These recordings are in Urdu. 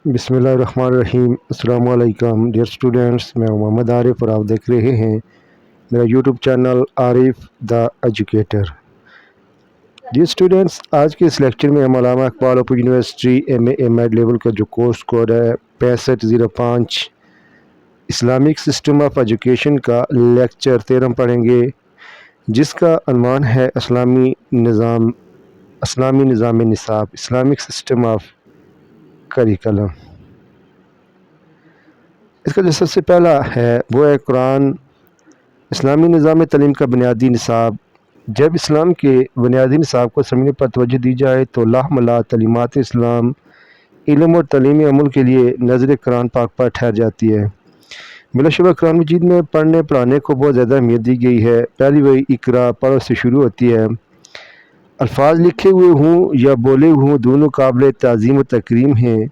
بسم اللہ الرحمن الرحیم۔ السلام علیکم ڈیئر اسٹوڈنٹس، میں محمد عارف اور آپ دیکھ رہے ہیں میرا YouTube channel Arif the educator. Dear students, آج کے اس لیکچر میں ہم Allama Iqbal open university M Ed level کا جو کورس کوڈ ہے 6505 اسلامک سسٹم آف ایجوکیشن کا لیکچر 13 پڑھیں گے، جس کا عنوان ہے اسلامی نظام نصاب، اسلامک سسٹم آف کریکلم۔ اس کا جو سب سے پہلا ہے وہ ہے قرآن، اسلامی نظام تعلیم کا بنیادی نصاب۔ جب اسلام کے بنیادی نصاب کو سمجھنے پر توجہ دی جائے تو لاہ تعلیمات اسلام علم اور تعلیمی عمل کے لیے نظر قرآن پاک پر ٹھہر جاتی ہے۔ بلا شبہ قرآن مجید میں پڑھنے پڑھانے کو بہت زیادہ اہمیت دی گئی ہے۔ پہلی وحی اقرا پڑھو سے شروع ہوتی ہے۔ الفاظ لکھے ہوئے ہوں یا بولے ہوں دونوں قابل تعظیم و تکریم ہیں۔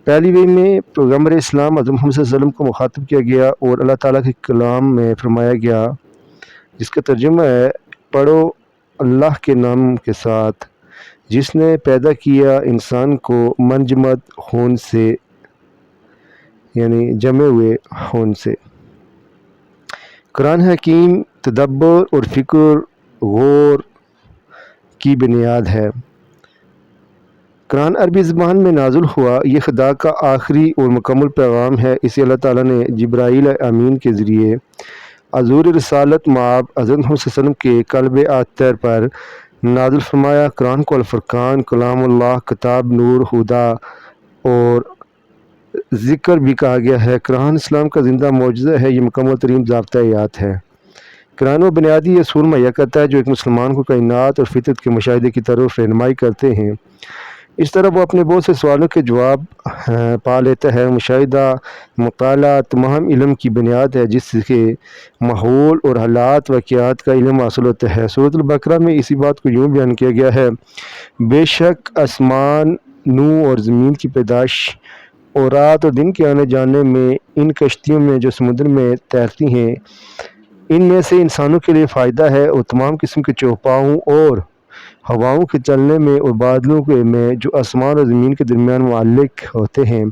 پہلی وحی میں پیغمبر اسلام حضرت محمد صلی اللہ علیہ وسلم کو مخاطب کیا گیا اور اللہ تعالیٰ کے کلام میں فرمایا گیا، جس کا ترجمہ ہے پڑھو اللہ کے نام کے ساتھ جس نے پیدا کیا انسان کو منجمد خون سے، یعنی جمے ہوئے خون سے۔ قرآن حکیم تدبر اور فکر غور کی بنیاد ہے۔ قرآن عربی زبان میں نازل ہوا یہ خدا کا آخری اور مکمل پیغام ہے۔ اسے اللہ تعالیٰ نے جبرائیل امین کے ذریعے حضور رسالت مآب حضرت محمد صلی اللہ علیہ وسلم کے قلب اطہر پر نازل فرمایا۔ قرآن کو الفرقان، کلام اللہ، کتاب نور، ہدا اور ذکر بھی کہا گیا ہے۔ قرآن اسلام کا زندہ معجزہ ہے، یہ مکمل ترین ضابطہ حیات ہے۔ قرآن وہ بنیادی اصول مہیا کرتا ہے جو ایک مسلمان کو کائنات اور فطرت کے مشاہدے کی طرف رہنمائی کرتے ہیں۔ اس طرح وہ اپنے بہت سے سوالوں کے جواب پا لیتا ہے۔ مشاہدہ، مطالعہ تمام علم کی بنیاد ہے، جس سے ماحول اور حالات واقعات کا علم حاصل ہوتا ہے۔ سورۃ البقرہ میں اسی بات کو یوں بیان کیا گیا ہے، بے شک آسمان، نو اور زمین کی پیدائش اور رات اور دن کے آنے جانے میں، ان کشتیوں میں جو سمندر میں تیرتی ہیں، ان میں سے انسانوں کے لیے فائدہ ہے، اور تمام قسم کے چوپاؤں اور ہواؤں کے چلنے میں اور بادلوں میں جو آسمان اور زمین کے درمیان معلق ہوتے ہیں۔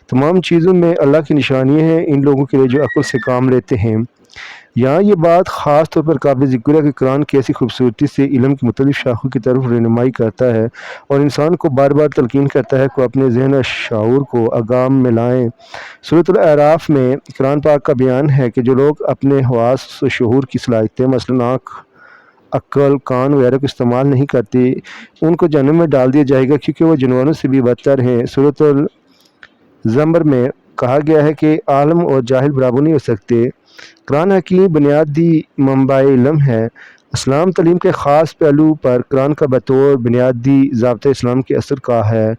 تمام چیزوں میں اللہ کی نشانیاں ہیں ان لوگوں کے لیے جو عقل سے کام لیتے ہیں۔ یہاں یہ بات خاص طور پر قابل ذکر ہے کہ قرآن کیسی خوبصورتی سے علم کی مختلف شاخوں کی طرف رہنمائی کرتا ہے اور انسان کو بار بار تلقین کرتا ہے کہ اپنے ذہن اور شعور کو اگام میں لائیں۔ سورۃ الاعراف میں قرآن پاک کا بیان ہے کہ جو لوگ اپنے حواس و شعور کی صلاحیتیں مثلاً آنکھ، عقل، کان وغیرہ کو استعمال نہیں کرتے، ان کو جہنم میں ڈال دیا جائے گا کیونکہ وہ جانوروں سے بھی بدتر ہیں۔ سورۃ الزمر میں کہا گیا ہے کہ عالم اور جاہل برابر نہیں ہو سکتے۔ قرآن حکیم بنیادی منبع علم ہے۔ اسلام تعلیم کے خاص پہلو پر قرآن کا بطور بنیادی ضابطہ اسلام کے اثر کا ہے۔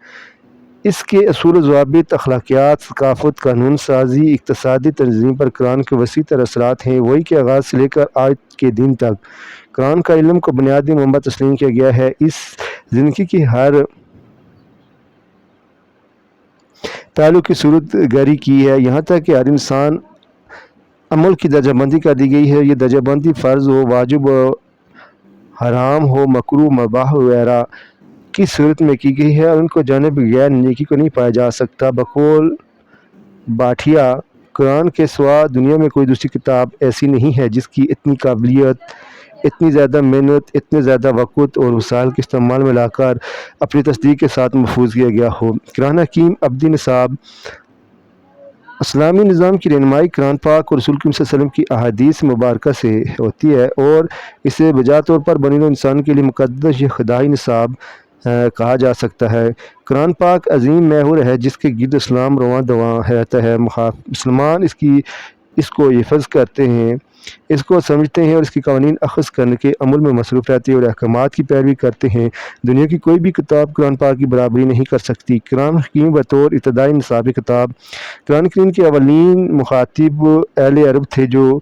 اس کے اصول و ضوابط، اخلاقیات، ثقافت، قانون سازی، اقتصادی تنظیم پر قرآن کے وسیع تر اثرات ہیں۔ وحی کے آغاز سے لے کر آج کے دن تک قرآن کا علم کو بنیادی منبع تسلیم کیا گیا ہے۔ اس زندگی کی ہر پہلو کی صورت گری کی ہے، یہاں تک کہ ہر انسان عمل کی درجہ بندی کر دی گئی ہے۔ یہ درجہ بندی فرض ہو، واجب ہو، حرام ہو، مکروہ، مباح وغیرہ کی صورت میں کی گئی ہے، اور ان کو جانے بغیر نیکی کو نہیں پایا جا سکتا۔ بقول باٹھیا، قرآن کے سوا دنیا میں کوئی دوسری کتاب ایسی نہیں ہے جس کی اتنی قابلیت، اتنی زیادہ محنت، اتنے زیادہ وقت اور وسائل کے استعمال میں لا کر اپنی تصدیق کے ساتھ محفوظ کیا گیا ہو۔ قرآن حکیم ابدی نصاب اسلامی نظام کی رہنمائی قرآن پاک اور رسول کریم صلی اللہ علیہ وسلم کی احادیث مبارکہ سے ہوتی ہے، اور اسے بجا طور پر بنی نوع انسان کے لیے مقدس یا خدائی نصاب کہا جا سکتا ہے۔ قرآن پاک عظیم محور ہے جس کے گرد اسلام رواں دواں رہتا ہے۔ مسلمان اس کو حفظ کرتے ہیں، اس کو سمجھتے ہیں اور اس کی قوانین اخذ کرنے کے عمل میں مصروف رہتے ہیں اور احکامات کی پیروی کرتے ہیں۔ دنیا کی کوئی بھی کتاب قرآن پاک کی برابری نہیں کر سکتی۔ قرآن حکیم بطور ابتدائی نصابی کتاب، قرآن کریم کے اولین مخاطب اہل عرب تھے جو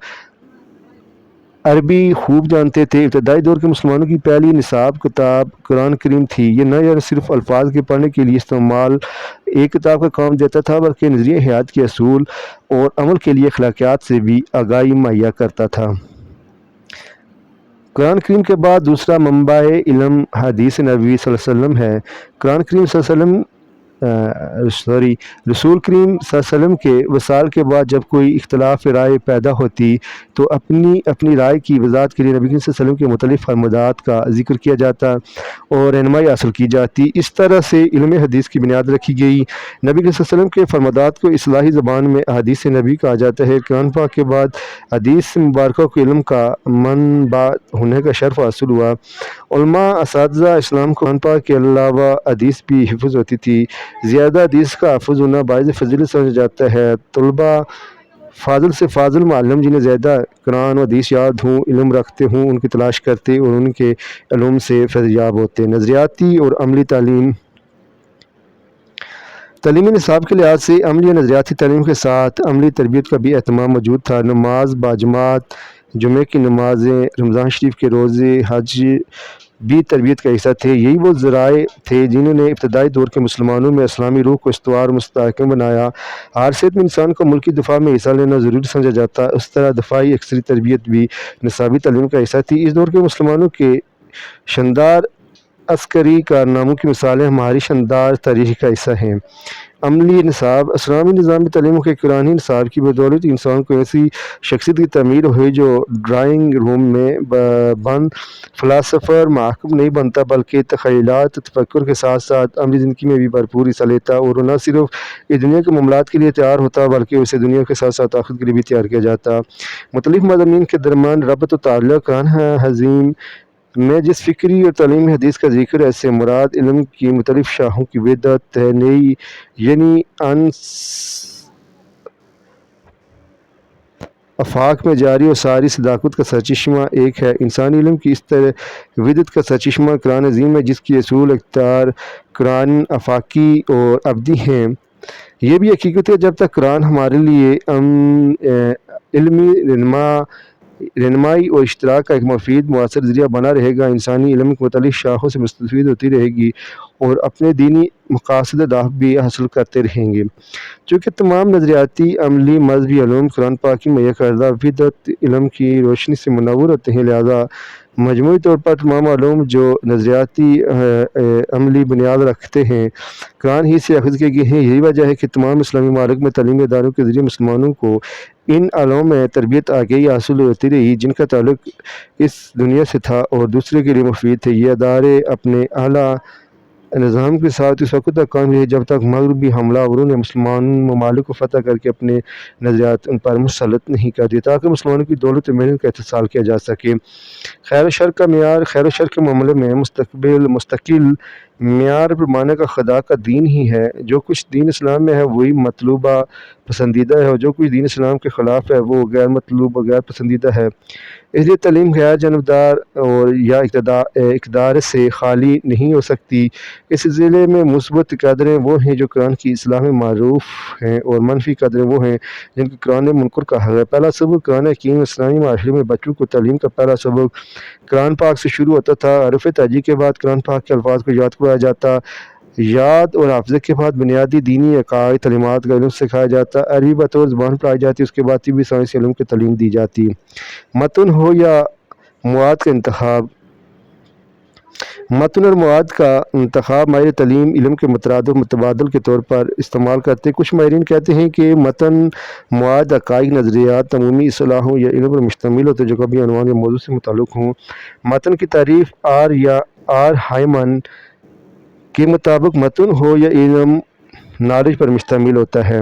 عربی خوب جانتے تھے۔ ابتدائی دور کے مسلمانوں کی پہلی نصاب کتاب قرآن کریم تھی۔ یہ نہ صرف الفاظ کے پڑھنے کے لیے استعمال ایک کتاب کا کام دیتا تھا، بلکہ نظریہ حیات کے اصول اور عمل کے لیے اخلاقیات سے بھی آگاہی مہیا کرتا تھا۔ قرآن کریم کے بعد دوسرا منبع علم حدیث نبوی صلی اللہ علیہ وسلم ہے۔ قرآن کریم صلی اللہ علیہ وسلم رسول کریم صلی اللہ علیہ وسلم کے وصال کے بعد جب کوئی اختلاف رائے پیدا ہوتی تو اپنی رائے کی وضاحت کے لیے نبی کریم صلی اللہ علیہ وسلم کے مختلف فرمودات کا ذکر کیا جاتا اور رہنمائی حاصل کی جاتی۔ اس طرح سے علم حدیث کی بنیاد رکھی گئی۔ نبی کریم صلی اللہ علیہ وسلم کے فرمودات کو اصطلاحی زبان میں احادیث نبی کہا جاتا ہے۔ قرآن پاک کے بعد حدیث مبارکہ کو علم کا منبع ہونے کا شرف حاصل ہوا۔ علماء اساتذہ اسلام کو قرآن پاک کے علاوہ حدیث بھی حفظ ہوتی تھی۔ زیادہ حدیث کا حافظ ہونا باعث فضیلت سمجھا جاتا ہے۔ طلباء فاضل سے فاضل معلم جنہیں زیادہ قرآن و حدیث یاد ہوں، علم رکھتے ہوں، ان کی تلاش کرتے اور ان کے علوم سے فیض یاب ہوتے۔ نظریاتی اور عملی تعلیم۔ تعلیمی نصاب کے لحاظ سے عملی اور نظریاتی تعلیم کے ساتھ عملی تربیت کا بھی اہتمام موجود تھا۔ نماز باجماعت، جمعے کی نمازیں، رمضان شریف کے روزے، حج بھی تربیت کا حصہ تھے۔ یہی وہ ذرائع تھے جنہوں نے ابتدائی دور کے مسلمانوں میں اسلامی روح کو استوار و مستحکم بنایا۔ ہر صحت مند انسان کو ملکی دفاع میں حصہ لینا ضروری سمجھا جاتا۔ اس طرح دفاعی عسکری تربیت بھی نصابی تعلیم کا حصہ تھی۔ اس دور کے مسلمانوں کے شاندار عسکری کارناموں کی مثالیں ہماری شاندار تاریخ کا حصہ ہیں۔ عملی نصاب۔ اسلامی نظام تعلیم کے قرآنی نصاب کی بدولت انسان کو ایسی شخصیت کی تعمیر ہوئی جو ڈرائنگ روم میں بند فلاسفر محقق نہیں بنتا بلکہ تخیلات و تفکر کے ساتھ ساتھ عملی زندگی میں بھی بھرپور حصہ لیتا اور نہ صرف اس دنیا کے معاملات کے لیے تیار ہوتا بلکہ اسے دنیا کے ساتھ ساتھ آخرت کے لیے بھی تیار کیا جاتا۔ مختلف مضامین کے درمیان ربط و تعلق۔ قرآن حکیم میں جس فکری اور تعلیمی حدیث کا ذکر ہے اس سے مراد علم کی مختلف شاخوں کی وحدت ہے، نئی یعنی آفاق میں جاری اور ساری صداقت کا سرچشمہ ایک ہے۔ انسانی علم کی اس طرح وحدت کا سرچشمہ قرآن عظیم ہے جس کی اصول اختیار قرآن آفاقی اور ابدی ہیں۔ یہ بھی حقیقت ہے جب تک قرآن ہمارے لیے علمی رہنمائی اور اشتراک کا ایک مفید مؤثر ذریعہ بنا رہے گا، انسانی علم کی مختلف شاخوں سے مستفید ہوتی رہے گی اور اپنے دینی مقاصد اہداف بھی حاصل کرتے رہیں گے۔ چونکہ تمام نظریاتی، عملی، مذہبی علوم قرآن پاک کی مہیا کردہ وحدت علم کی روشنی سے منور ہوتے ہیں، لہذا مجموعی طور پر تمام علوم جو نظریاتی عملی بنیاد رکھتے ہیں قرآن ہی سے اخذ کیے گئے ہیں۔ یہی وجہ ہے کہ تمام اسلامی ممالک میں تعلیمی اداروں کے ذریعے مسلمانوں کو ان علوم میں تربیت آگہی حاصل ہوتی رہی جن کا تعلق اس دنیا سے تھا اور دوسرے کے لیے مفید تھے۔ یہ ادارے اپنے اعلیٰ نظام کے ساتھ اس وقت تک قائم رہے جب تک مغربی حملہ آوروں نے مسلمان ممالک کو فتح کر کے اپنے نظریات ان پر مسلط نہیں کر دیے تاکہ مسلمانوں کی دولت و محنت کا استحصال کیا جا سکے۔ خیر و شر کا معیار۔ خیر و شر کے معاملے میں مستقل معیار پیمانے کا خدا کا دین ہی ہے۔ جو کچھ دین اسلام میں ہے وہی مطلوبہ پسندیدہ ہے اور جو کچھ دین اسلام کے خلاف ہے وہ غیر مطلوب و غیر پسندیدہ ہے۔ اس لیے تعلیم غیر جانبدار اور یا اقدار سے خالی نہیں ہو سکتی۔ اس ضلع میں مثبت قدریں وہ ہیں جو قرآن کی اصلاح میں معروف ہیں اور منفی قدریں وہ ہیں جن کو قرآن نے منکر کہا ہے۔ پہلا سبق قرآن حکیم اسلامی معاشرے میں بچوں کو تعلیم کا پہلا سبق قرآن پاک سے شروع ہوتا تھا۔ حرف تہجی کے بعد قرآن پاک کے الفاظ کو یاد کروایا جاتا، یاد اور حافظے کے بعد بنیادی دینی عقائد تعلیمات کا علم سکھایا جاتا، عربی بطور زبان پڑھائی جاتی، اس کے بعد طبی سائنسی علم کی تعلیم دی جاتی۔ متن ہو یا مواد کا انتخاب۔ متن اور مواد کا انتخاب ماہر تعلیم علم کے مترادف متبادل کے طور پر استعمال کرتے۔ کچھ ماہرین کہتے ہیں کہ متن مواد حقائق، نظریات، عمومی اصطلاحوں یا علم پر مشتمل ہوتے جو کبھی عنوان یا موضوع سے متعلق ہوں۔ متن کی تعریف آر ہائمن کے مطابق متن ہو یا علم نالج پر مشتمل ہوتا ہے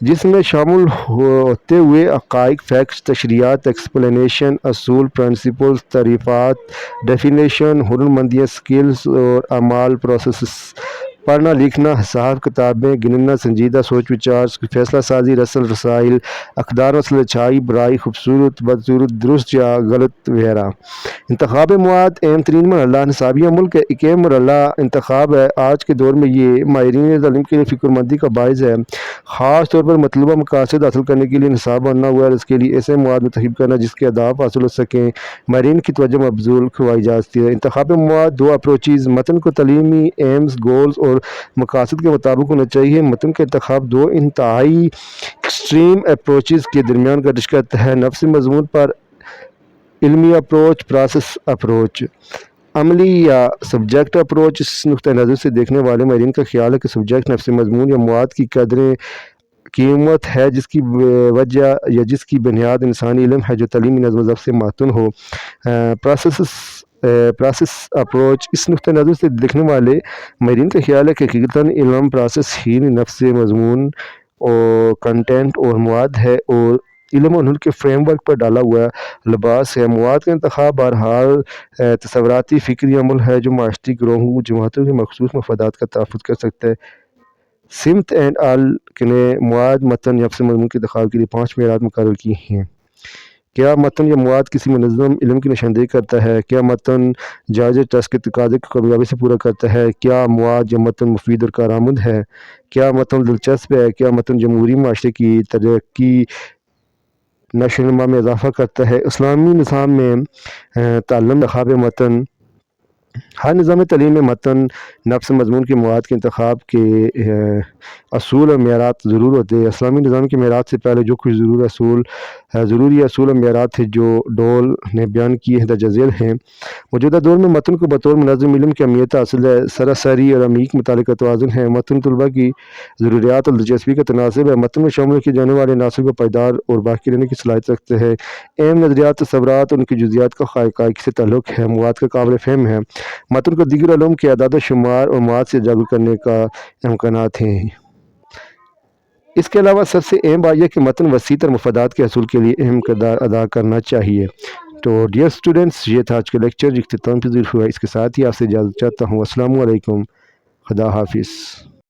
جس میں شامل ہوتے ہوئے حقائق، فیکٹس، تشریحات، ایکسپلینیشن، اصول، پرنسپلز، تعریفات، ڈیفینیشن، ہنرمندیاں، سکلز اور اعمال، پروسیسز، پڑھنا لکھنا، حساب کتابیں، گننا، سنجیدہ سوچ وچار، فیصلہ سازی، رسل رسائل، اقدار، مسئلہ، اچھائی برائی، خوبصورت بدصورت، درست یا غلط وغیرہ۔ انتخاب مواد۔ اہم ترین مرحلہ نصابی عمل کا ایک اہم مرحلہ انتخاب ہے۔ آج کے دور میں یہ ماہرین تعلیم کے لیے فکر مندی کا باعث ہے، خاص طور پر مطلوبہ مقاصد حاصل کرنے کے لیے نصاب بننا ہوا ہے، اس کے لیے ایسے مواد منتخب کرنا جس کے اہداف حاصل ہو سکیں۔ ماہرین کی توجہ مبذول کروائی جاتی ہے۔ انتخاب مواد۔ دو اپروچز۔ متن کو تعلیمی ایمز، گولز اور مقاصد کے مطابق ہونا چاہیے۔ متن کا انتخاب دو انتہائی ایکسٹریم اپروچز کے درمیان گردش کرتا ہے: نفس مضمون پر علمی اپروچ، پروسیس اپروچ۔ عملی یا سبجیکٹ اپروچ، اس نقطۂ نظر سے دیکھنے والے ماہرین کا خیال ہے کہ سبجیکٹ نفس مضمون یا مواد کی قدریں قیمت ہے جس کی وجہ یا جس کی بنیاد انسانی علم ہے جو تعلیمی نظم و ضبط سے ماتون ہو۔ پراسس اپروچ، اس نقطۂ نظر سے دیکھنے والے ماہرین کا خیال ہے کہ حقیقتاً علم پراسس ہی نفس مضمون اور کنٹینٹ اور مواد ہے، اور علم اور ہنر کے فریم ورک پر ڈالا ہوا لباس ہے۔ مواد کا انتخاب بہرحال تصوراتی فکری عمل ہے جو معاشرتی گروہوں جماعتوں کے مخصوص مفادات کا تحفظ کر سکتا ہے۔ سمت اینڈ آل نے مواد متن یا نفس مضمون کے انتخاب کے لیے 5 معیارات مقرر کی ہیں۔ کیا متن یا مواد کسی منظم علم کی نشاندہی کرتا ہے؟ کیا متن جائزہ ٹیسٹ کے تقاضے کو کامیابی سے پورا کرتا ہے؟ کیا مواد یا متن مفید اور کارآمد ہے؟ کیا متن دلچسپ ہے؟ کیا متن جمہوری معاشرے کی ترقی نشو و نما میں اضافہ کرتا ہے؟ اسلامی نظام میں تعلم انتخاب متن، ہر نظام تعلیم میں متن، نفس مضمون کے مواد کے انتخاب کے اصول اور معیارات ضرور ہوتے ہیں۔ اسلامی نظام کے معیارات سے پہلے جو کچھ ضروری اصول اور معیارات تھے جو ڈول نے بیان کیے ہیں درج ذیل ہیں۔ موجودہ دور میں متن کو بطور منظم علم کی اہمیت حاصل ہے۔ سراسری اور عمیق مطالعے کا توازن ہے۔ متن طلباء کی ضروریات اور دلچسپی کا تناسب ہے۔ متن میں شامل کیے جانے والے عناصر کو پائیدار اور باقی رہنے کی صلاحیت رکھتے ہیں۔ اہم نظریات، تصورات اور ان کی جزئیات کا حقائق سے تعلق ہے۔ مواد کا قابل فہم ہے۔ متن کو دیگر علوم کے اعداد و شمار اور مواد سے جاگر کرنے کا امکانات ہیں۔ اس کے علاوہ سب سے اہم بات یہ کہ متن وسیع تر مفادات کے حصول کے لیے اہم کردار ادا کرنا چاہیے۔ تو ڈیئر اسٹوڈنٹس، یہ تھا آج کا لیکچر جو اختتام پذیر ہوا۔ اس کے ساتھ ہی آپ سے اجازت چاہتا ہوں۔ السلام علیکم، خدا حافظ۔